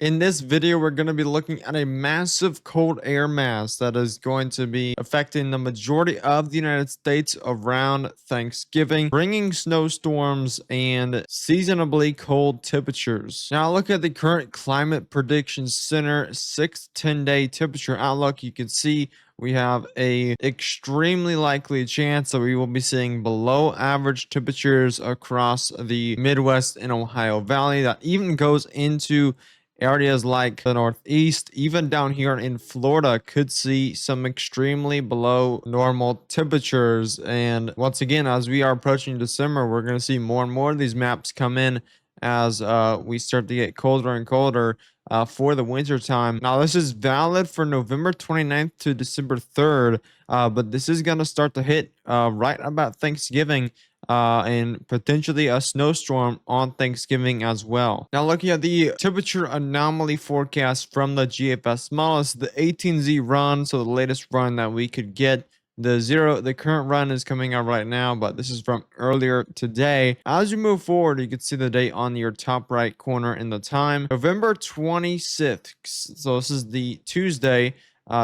In this video, we're going to be looking at a massive cold air mass that is going to be affecting the majority of the United States around Thanksgiving, bringing snowstorms and seasonably cold temperatures. Now, look at the current Climate Prediction Center 6 to 10 day temperature outlook. You can see we have a extremely likely chance that we will be seeing below average temperatures across the Midwest and Ohio Valley. That even goes into areas like the Northeast, even down here in Florida, could see some extremely below normal temperatures. And once again, as we are approaching December, we're going to see more and more of these maps come in as we start to get colder and colder for the winter time. Now, this is valid for November 29th to December 3rd, but this is going to start to hit right about Thanksgiving and potentially a snowstorm on Thanksgiving as well. Now, looking at the temperature anomaly forecast from the GFS model, it's the 18Z run, so the latest run that we could get. The current run is coming out right now, but this is from earlier today. As you move forward, you can see the date on your top right corner in the time, November 26th. So this is the Tuesday,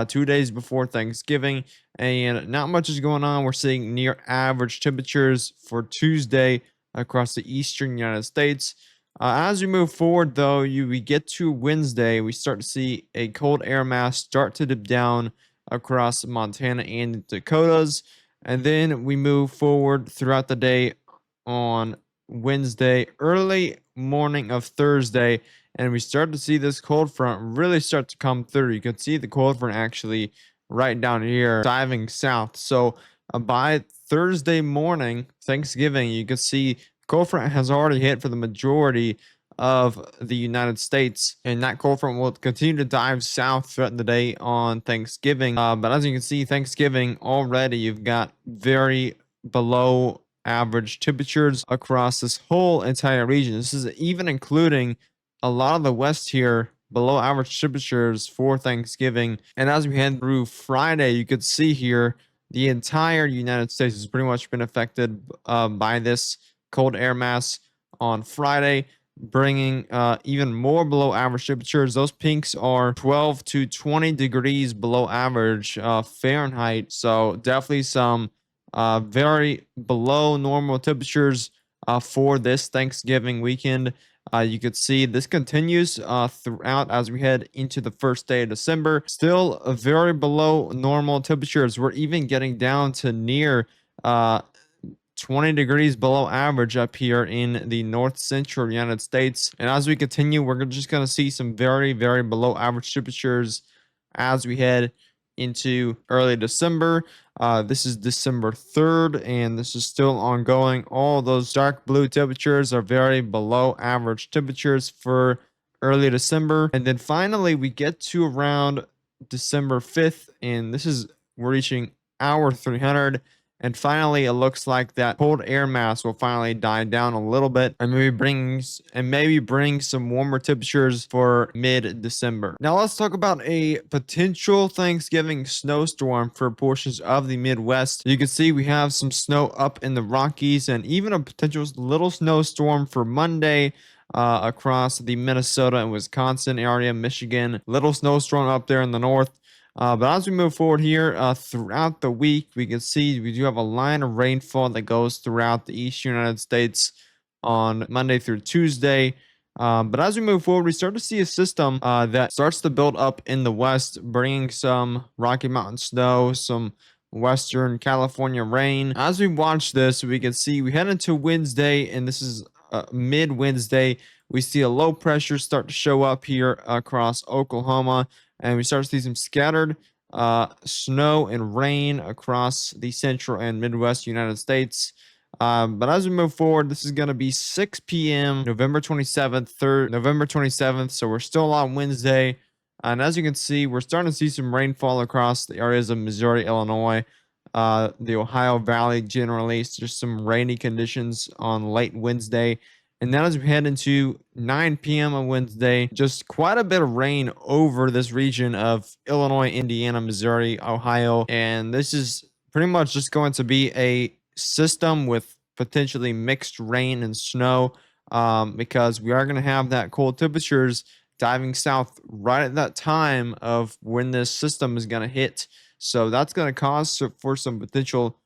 2 days before Thanksgiving, and not much is going on. We're seeing near average temperatures for Tuesday across the eastern United States. As we move forward, though, we get to Wednesday, we start to see a cold air mass start to dip down across Montana and the Dakotas. And then we move forward throughout the day on Wednesday, early morning of Thursday, and we start to see this cold front really start to come through. You can see the cold front actually right down here diving south. So by Thursday morning, Thanksgiving, you can see cold front has already hit for the majority of the United States, and that cold front will continue to dive south throughout the day on Thanksgiving. But as you can see, Thanksgiving already you've got very below average temperatures across this whole entire region. This is even including a lot of the west here below average temperatures for Thanksgiving. And as we head through Friday, you could see here the entire United States has pretty much been affected by this cold air mass on Friday, bringing even more below average temperatures. Those pinks are 12 to 20 degrees below average Fahrenheit. So definitely some very below normal temperatures for this Thanksgiving weekend. You could see this continues throughout as we head into the first day of December. Still very below normal temperatures. We're even getting down to near 20 degrees below average up here in the north central United States. And as we continue, we're just going to see some very, very below average temperatures as we head into early December. This is December 3rd, and this is still ongoing. All those dark blue temperatures are very below average temperatures for early December. And then finally, we get to around December 5th, and this is we're reaching hour 300. And finally, it looks like that cold air mass will finally die down a little bit and maybe bring some warmer temperatures for mid-December. Now let's talk about a potential Thanksgiving snowstorm for portions of the Midwest. You can see we have some snow up in the Rockies and even a potential little snowstorm for Monday. Across the Minnesota and Wisconsin area, Michigan, little snowstorm up there in the north. But as we move forward here throughout the week, we can see we do have a line of rainfall that goes throughout the eastern United States on Monday through Tuesday. But as we move forward, we start to see a system that starts to build up in the west, bringing some Rocky Mountain snow, some Western California rain. As we watch this, we can see we head into Wednesday, and this is mid Wednesday. We see a low pressure start to show up here across Oklahoma, and we start to see some scattered snow and rain across the central and Midwest United States. But as we move forward, this is going to be 6 p.m. November 27th, November 27th. So we're still on Wednesday. And as you can see, we're starting to see some rainfall across the areas of Missouri, Illinois, the Ohio Valley generally. So just some rainy conditions on late Wednesday. And then as we head into 9 p.m. on Wednesday, just quite a bit of rain over this region of Illinois, Indiana, Missouri, Ohio. And this is pretty much just going to be a system with potentially mixed rain and snow because we are going to have that cold temperatures diving south right at that time of when this system is going to hit. So that's going to cause for some potential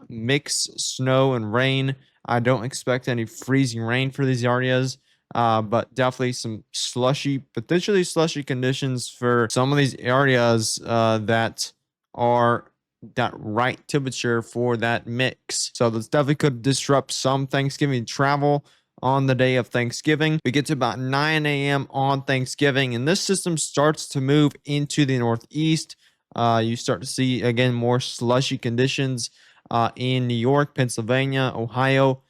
mixed snow and rain. I don't expect any freezing rain for these areas, but definitely some potentially slushy conditions for some of these areas that are that right temperature for that mix. So this definitely could disrupt some Thanksgiving travel on the day of Thanksgiving. We get to about 9 a.m. on Thanksgiving, and this system starts to move into the northeast. You start to see, again, more slushy conditions in New York, Pennsylvania, Ohio.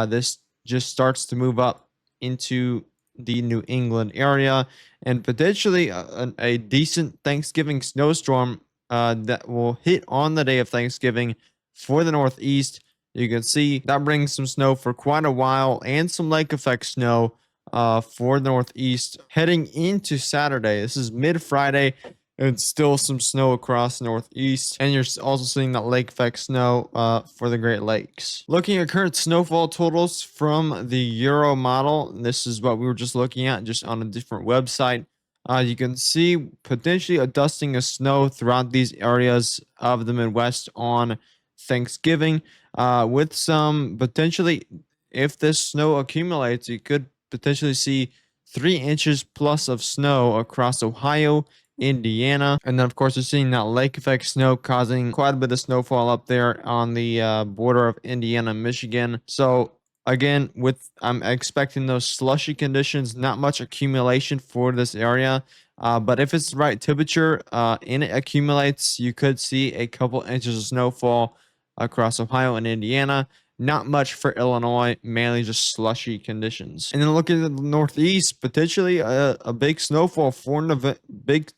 This just starts to move up into the New England area, and potentially a decent Thanksgiving snowstorm that will hit on the day of Thanksgiving for the Northeast. You can see that brings some snow for quite a while and some lake effect snow for the Northeast heading into Saturday. This is mid Friday. And still some snow across the Northeast. And you're also seeing that lake effect snow for the Great Lakes. Looking at current snowfall totals from the Euro model, this is what we were just looking at, just on a different website. You can see potentially a dusting of snow throughout these areas of the Midwest on Thanksgiving, with some potentially, if this snow accumulates, you could potentially see 3 inches plus of snow across Ohio, Indiana, and then of course we're seeing that lake effect snow causing quite a bit of snowfall up there on the border of Indiana and Michigan. So again, with I'm expecting those slushy conditions, not much accumulation for this area. But if it's the right temperature and it accumulates, you could see a couple inches of snowfall across Ohio and Indiana. Not much for Illinois, mainly just slushy conditions. And then looking at the Northeast, potentially a big snowfall for big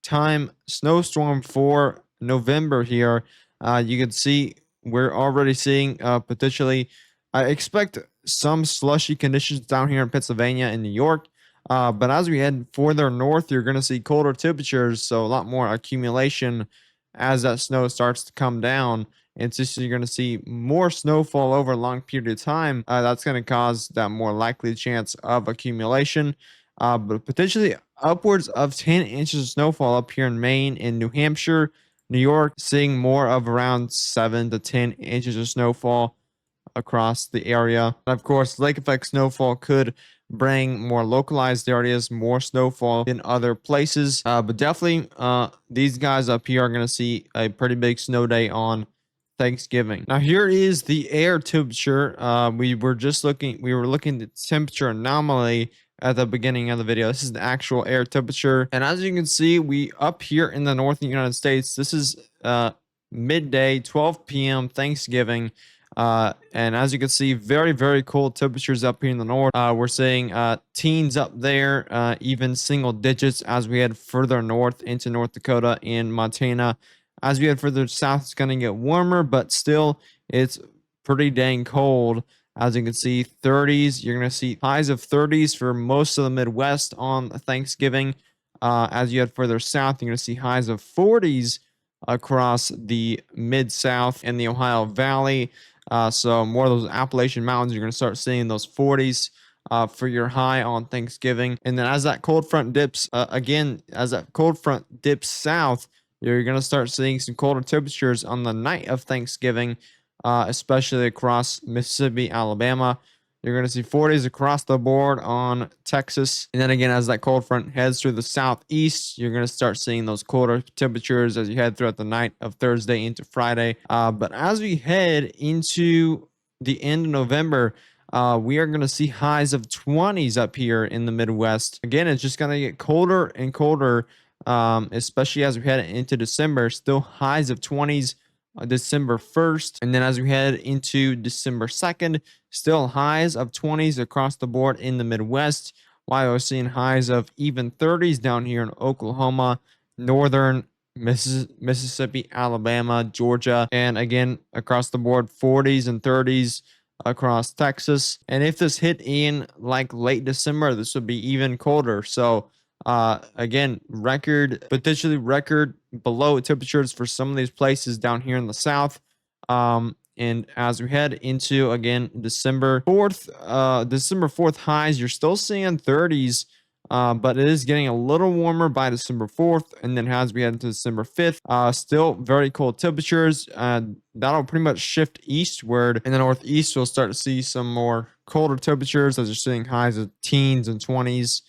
time snowstorm for November here. You can see we're already seeing potentially. I expect some slushy conditions down here in Pennsylvania and New York. But as we head further north, you're going to see colder temperatures, so a lot more accumulation as that snow starts to come down. And so you're going to see more snowfall over a long period of time. That's going to cause that more likely chance of accumulation. But potentially upwards of 10 inches of snowfall up here in Maine and New Hampshire. New York seeing more of around 7 to 10 inches of snowfall across the area. And of course, lake effect snowfall could bring more localized areas, more snowfall in other places. But definitely, these guys up here are going to see a pretty big snow day on Thanksgiving. Now, here is the air temperature. We were looking at temperature anomaly at the beginning of the video. This is the actual air temperature. And as you can see, we up here in the northern United States, this is midday, 12 p.m. Thanksgiving. And as you can see, very, very cold temperatures up here in the north. We're seeing teens up there, even single digits as we head further north into North Dakota and Montana. As we head further south, it's going to get warmer, but still, it's pretty dang cold. As you can see, 30s. You're going to see highs of 30s for most of the Midwest on Thanksgiving. As you head further south, you're going to see highs of 40s across the Mid-South and the Ohio Valley. So more of those Appalachian Mountains, you're going to start seeing those 40s for your high on Thanksgiving. And then as that cold front dips, as that cold front dips south, you're going to start seeing some colder temperatures on the night of Thanksgiving, especially across Mississippi, Alabama. You're going to see 40s across the board on Texas. And then again, as that cold front heads through the southeast, you're going to start seeing those colder temperatures as you head throughout the night of Thursday into Friday. But as we head into the end of November, we are going to see highs of 20s up here in the Midwest. Again, it's just going to get colder and colder, especially as we head into December. Still highs of 20s. December 1st, and then as we head into December 2nd, still highs of 20s across the board in the Midwest, while we're seeing highs of even 30s down here in Oklahoma, northern Mississippi, Alabama, Georgia, and again across the board 40s and 30s across Texas. And if this hit in like late December, this would be even colder. So again, potentially record below temperatures for some of these places down here in the south. And as we head into again December 4th highs, you're still seeing 30s but it is getting a little warmer by December 4th, and then as we head into December 5th, still very cold temperatures. That'll pretty much shift eastward. In the northeast, we'll start to see some more colder temperatures as you're seeing highs of teens and 20s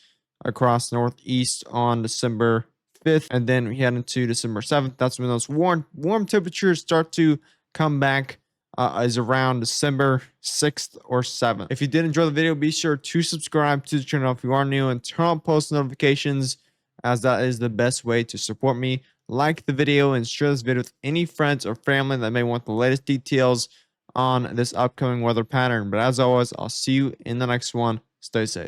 across the northeast on December 5th, and then we head into December 7th. That's when those warm temperatures start to come back. Is around December 6th or 7th. If you did enjoy the video, be sure to subscribe to the channel if you are new and turn on post notifications, as that is the best way to support me. Like the video and share this video with any friends or family that may want the latest details on this upcoming weather pattern. But as always, I'll see you in the next one. Stay safe.